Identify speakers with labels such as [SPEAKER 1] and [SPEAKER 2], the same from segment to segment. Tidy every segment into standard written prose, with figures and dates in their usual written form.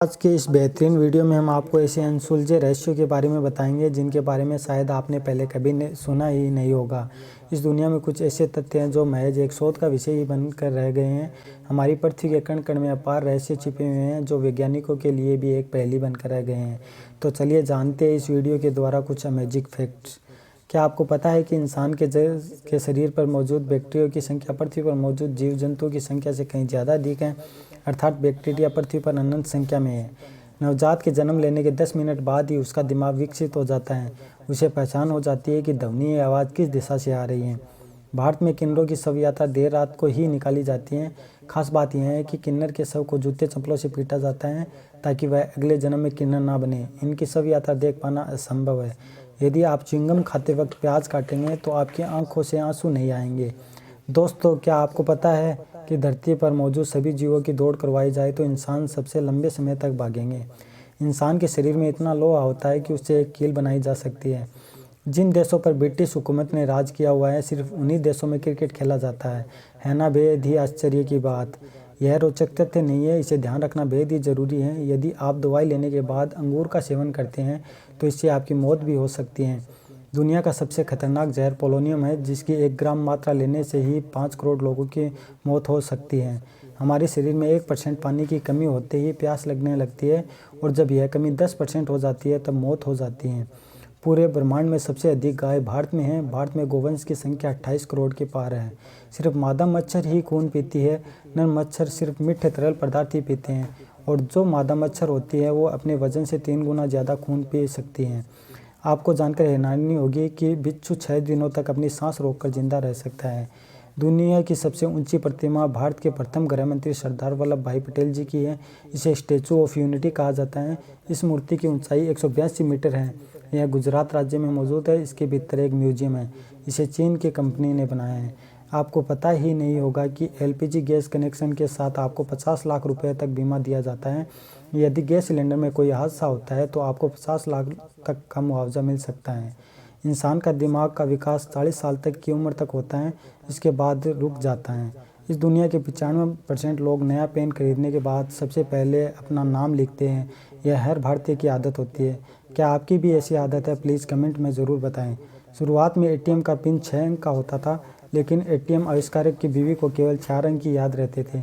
[SPEAKER 1] आज के इस बेहतरीन वीडियो में हम आपको ऐसे अनसुलझे रहस्यों के बारे में बताएंगे जिनके बारे में शायद आपने पहले कभी सुना ही नहीं होगा। इस दुनिया में कुछ ऐसे तथ्य हैं जो महज एक शोध का विषय ही बनकर रह गए हैं। हमारी पृथ्वी के कण कण में अपार रहस्य छिपे हुए हैं जो वैज्ञानिकों के लिए भी एक पहेली बनकर रह गए हैं। तो चलिए जानते हैं इस वीडियो के द्वारा कुछ अमेजिंग फैक्ट्स। क्या आपको पता है कि इंसान के शरीर पर मौजूद बैक्टीरिया की संख्या पृथ्वी पर मौजूद जीव जंतुओं की संख्या से कहीं ज़्यादा अधिक है। अर्थात बैक्टीरिया पृथ्वी पर अनंत संख्या में है। नवजात के जन्म लेने के 10 मिनट बाद ही उसका दिमाग विकसित हो जाता है। उसे पहचान हो जाती है कि ध्वनि या आवाज़ किस दिशा से आ रही है। भारत में किन्नरों की शव यात्रा देर रात को ही निकाली जाती है। खास बात यह है कि किन्नर के शव को जूते चप्पलों से पीटा जाता है ताकि वह अगले जन्म में किन्नर ना बने। इनकी शव यात्रा देख पाना असंभव है। यदि आप च्युइंगम खाते वक्त प्याज काटेंगे तो आपकी आंखों से आंसू नहीं आएंगे। दोस्तों, क्या आपको पता है कि धरती पर मौजूद सभी जीवों की दौड़ करवाई जाए तो इंसान सबसे लंबे समय तक भागेंगे। इंसान के शरीर में इतना लोहा होता है कि उससे एक कील बनाई जा सकती है। जिन देशों पर ब्रिटिश हुकूमत ने राज किया हुआ है, सिर्फ उन्हीं देशों में क्रिकेट खेला जाता है ना? बेहद ही आश्चर्य की बात। यह रोचक तथ्य नहीं है, इसे ध्यान रखना बेहद ही ज़रूरी है। यदि आप दवाई लेने के बाद अंगूर का सेवन करते हैं तो इससे आपकी मौत भी हो सकती है। दुनिया का सबसे खतरनाक जहर पोलोनियम है, जिसकी 1 ग्राम मात्रा लेने से ही 5 करोड़ लोगों की मौत हो सकती है। हमारे शरीर में 1% पानी की कमी होते ही प्यास लगने लगती है और जब यह कमी 10% हो जाती है तब मौत हो जाती है। पूरे ब्रह्मांड में सबसे अधिक गाय भारत में है। भारत में गोवंश की संख्या 28 करोड़ के पार है। सिर्फ मादा मच्छर ही खून पीती है। नर मच्छर सिर्फ मीठे तरल पदार्थ ही पीते हैं और जो मादा मच्छर होती है वो अपने वजन से 3 गुना ज़्यादा खून पी सकती हैं। आपको जानकर हैरानी होगी कि बिच्छू 6 दिनों तक अपनी सांस रोककर जिंदा रह सकता है। दुनिया की सबसे ऊंची प्रतिमा भारत के प्रथम गृह मंत्री सरदार वल्लभ भाई पटेल जी की है। इसे स्टैचू ऑफ यूनिटी कहा जाता है। इस मूर्ति की ऊंचाई 182 मीटर है। यह गुजरात राज्य में मौजूद है। इसके भीतर एक म्यूजियम है। इसे चीन की कंपनी ने बनाया है। आपको पता ही नहीं होगा कि एलपीजी गैस कनेक्शन के साथ आपको 50 लाख रुपए तक बीमा दिया जाता है। यदि गैस सिलेंडर में कोई हादसा होता है तो आपको 50 लाख तक का मुआवजा मिल सकता है। इंसान का दिमाग का विकास 40 साल तक की उम्र तक होता है, इसके बाद रुक जाता है। इस दुनिया के 95% लोग नया पेन खरीदने के बाद सबसे पहले अपना नाम लिखते हैं। यह हर भारतीय की आदत होती है। क्या आपकी भी ऐसी आदत है? प्लीज़ कमेंट में ज़रूर बताएं। शुरुआत में एटीएम का पिन 6 अंक का होता था, लेकिन एटीएम आविष्कारक की बीवी को केवल 4 अंक ही याद रहते थे,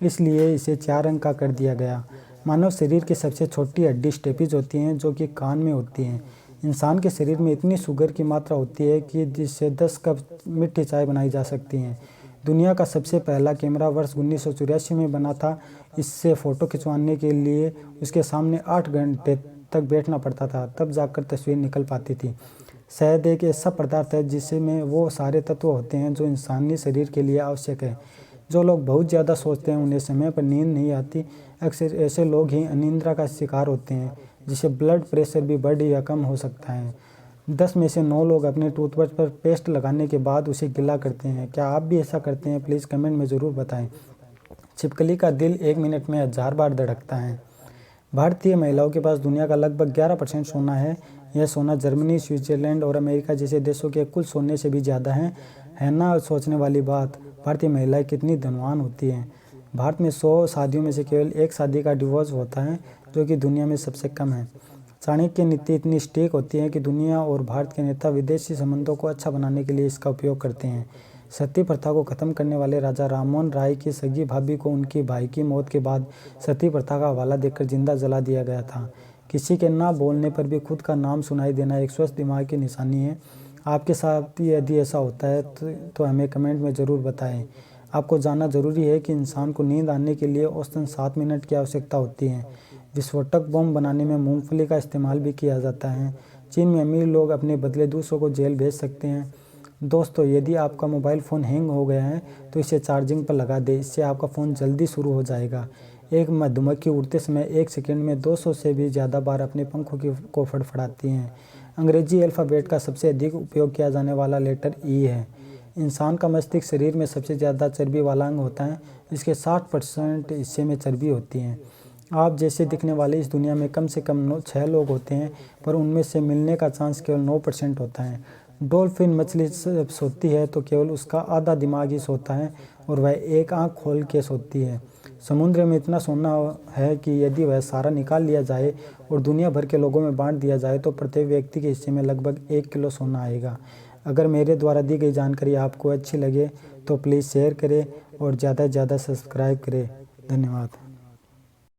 [SPEAKER 1] इसलिए इसे 4 अंक का कर दिया गया। मानव शरीर की सबसे छोटी हड्डी स्टेपिज होती हैं जो कि कान में होती हैं। इंसान के शरीर में इतनी शुगर की मात्रा होती है कि जिससे 10 कप मीठी चाय बनाई जा सकती है। दुनिया का सबसे पहला कैमरा वर्ष 1984 में बना था। इससे फ़ोटो खिंचवाने के लिए उसके सामने 8 घंटे तक बैठना पड़ता था, तब जाकर तस्वीर निकल पाती थी। शहद एक ऐसा पदार्थ है जिसमें वो सारे तत्व होते हैं जो इंसानी शरीर के लिए आवश्यक है। जो लोग बहुत ज़्यादा सोचते हैं उन्हें समय पर नींद नहीं आती। अक्सर ऐसे लोग ही अनिद्रा का शिकार होते हैं, जिससे ब्लड प्रेशर भी बढ़ या कम हो सकता है। 10 में से 9 लोग अपने टूथब्रश पर पेस्ट लगाने के बाद उसे गीला करते हैं। क्या आप भी ऐसा करते हैं? प्लीज़ कमेंट में ज़रूर बताएं। छिपकली का दिल 1 मिनट में 1000 बार धड़कता है। भारतीय महिलाओं के पास दुनिया का लगभग 11% सोना है। यह सोना जर्मनी, स्विट्जरलैंड और अमेरिका जैसे देशों के कुल सोने से भी ज़्यादा है ना? सोचने वाली बात, भारतीय महिलाएं कितनी धनवान होती हैं। भारत में 100 शादियों में से केवल 1 शादी का डिवोर्स होता है, जो कि दुनिया में सबसे कम है। चाणक्य नीति इतनी स्ट्रिक्ट होती है कि दुनिया और भारत के नेता विदेशी संबंधों को अच्छा बनाने के लिए इसका उपयोग करते हैं। सती प्रथा को खत्म करने वाले राजा राममोहन राय की सगी भाभी को उनकी भाई की मौत के बाद सती प्रथा का हवाला देकर जिंदा जला दिया गया था। किसी के ना बोलने पर भी खुद का नाम सुनाई देना एक स्वस्थ दिमाग की निशानी है। आपके साथ यदि ऐसा होता है तो हमें कमेंट में ज़रूर बताएं। आपको जानना ज़रूरी है कि इंसान को नींद आने के लिए औसतन 7 मिनट की आवश्यकता होती है। विस्फोटक बम बनाने में मूंगफली का इस्तेमाल भी किया जाता है। चीन में अमीर लोग अपने बदले दूसरों को जेल भेज सकते हैं। दोस्तों, यदि आपका मोबाइल फ़ोन हैंग हो गया है तो इसे चार्जिंग पर लगा दें। इससे आपका फ़ोन जल्दी शुरू हो जाएगा। एक मधुमक्खी उड़ते समय 1 सेकंड में 200 से भी ज़्यादा बार अपने पंखों को फड़फड़ाती हैं। अंग्रेजी अल्फ़ाबेट का सबसे अधिक उपयोग किया जाने वाला लेटर ई है। इंसान का मस्तिष्क शरीर में सबसे ज़्यादा चर्बी वाला अंग होता है। इसके 60% हिस्से में चर्बी होती है। आप जैसे दिखने वाले इस दुनिया में कम से कम 6 लोग होते हैं, पर उनमें से मिलने का चांस केवल 9% होता है। डॉल्फिन मछली जब सोती है तो केवल उसका आधा दिमाग ही सोता है और वह एक आंख खोल के सोती है। समुद्र में इतना सोना है कि यदि वह सारा निकाल लिया जाए और दुनिया भर के लोगों में बांट दिया जाए तो प्रत्येक व्यक्ति के हिस्से में लगभग 1 किलो सोना आएगा। अगर मेरे द्वारा दी गई जानकारी आपको अच्छी लगे तो प्लीज़ शेयर करें और ज़्यादा से ज़्यादा सब्सक्राइब करें। धन्यवाद।